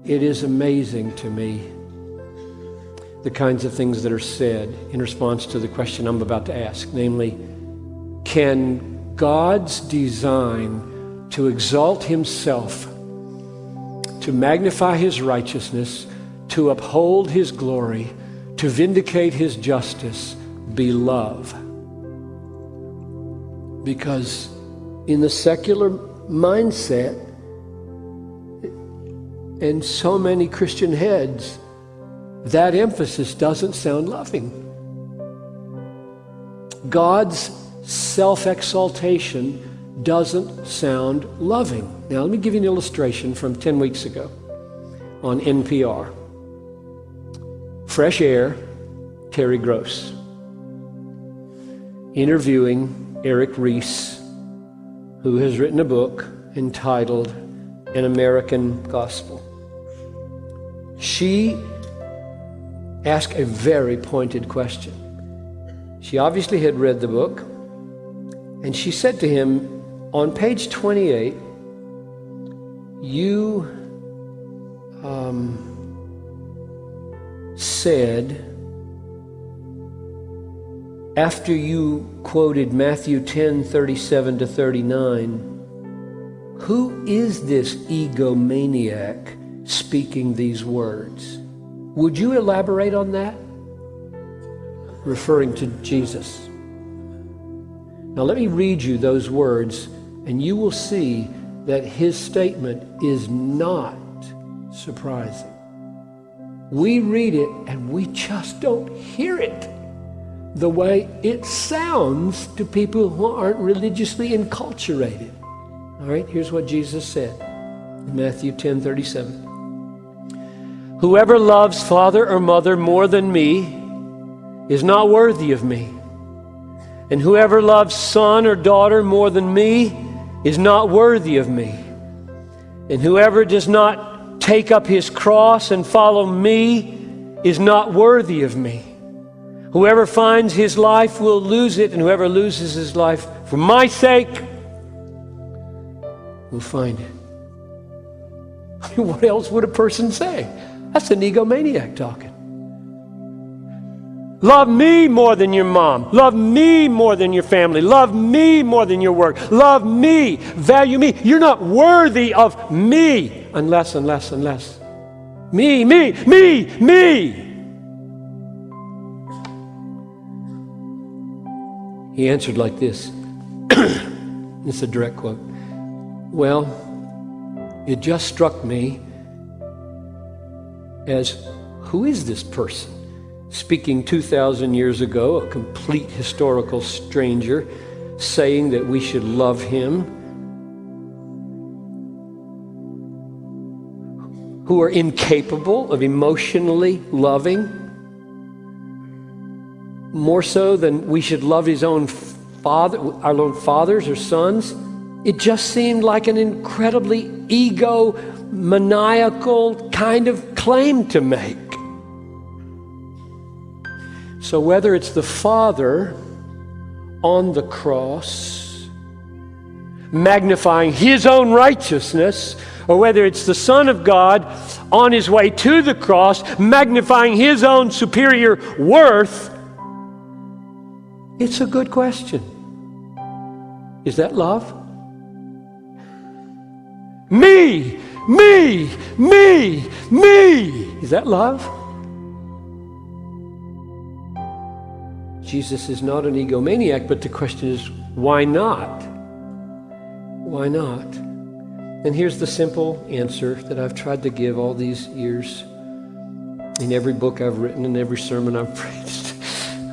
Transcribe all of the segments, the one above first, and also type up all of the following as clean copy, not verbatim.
It is amazing to me the kinds of things that are said in response to the question I'm about to ask, namely, can God's design to exalt himself, to magnify his righteousness, to uphold his glory, to vindicate his justice, be love? Because in the secular mindset, and so many Christian heads, that emphasis doesn't sound loving. God's self-exaltation doesn't sound loving. Now, let me give you an illustration from 10 weeks ago on NPR. Fresh Air, Terry Gross, interviewing Eric Rees, who has written a book entitled An American Gospel. She asked a very pointed question. She obviously had read the book, and she said to him, on page 28, you said, after you quoted Matthew 10:37-39, who is this egomaniac speaking these words? Would you elaborate on that? Referring to Jesus. Now let me read you those words, and you will see that his statement is not surprising. We read it and we just don't hear it the way it sounds to people who aren't religiously enculturated. All right, here's what Jesus said in Matthew 10:37. Whoever loves father or mother more than me is not worthy of me. And whoever loves son or daughter more than me is not worthy of me. And whoever does not take up his cross and follow me is not worthy of me. Whoever finds his life will lose it, and whoever loses his life for my sake will find it. I mean, what else would a person say? That's an egomaniac talking. Love me more than your mom. Love me more than your family. Love me more than your work. Love me. Value me. You're not worthy of me unless. Me. He answered like this. It's a direct quote. Well, it just struck me as, who is this person? Speaking 2,000 years ago, a complete historical stranger, saying that we should love him, who are incapable of emotionally loving, more so than we should love his own father, our own fathers or sons. It just seemed like an incredibly egomaniacal kind of claim to make. So whether it's the Father on the cross, magnifying his own righteousness, or whether it's the Son of God on his way to the cross, magnifying his own superior worth, it's a good question. Is that love? Me. Is that love? Jesus is not an egomaniac, but the question is, why not? Why not? And here's the simple answer that I've tried to give all these years in every book I've written and every sermon I've preached.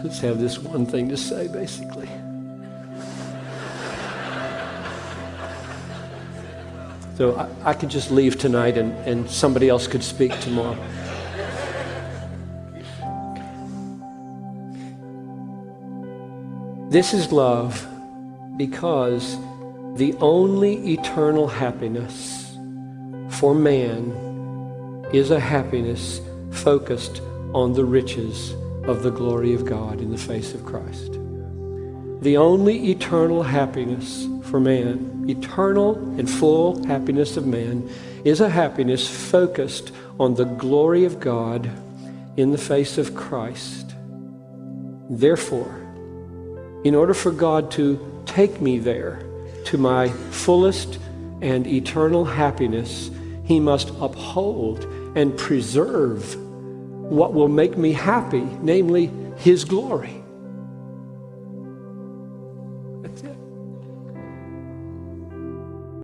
Let's have this one thing to say, basically. So I could just leave tonight and somebody else could speak tomorrow. This is love because the only eternal happiness for man is a happiness focused on the riches of the glory of God in the face of Christ. The only eternal happiness for man, eternal and full happiness of man, is a happiness focused on the glory of God in the face of Christ. Therefore, in order for God to take me there to my fullest and eternal happiness, He must uphold and preserve what will make me happy, namely His glory.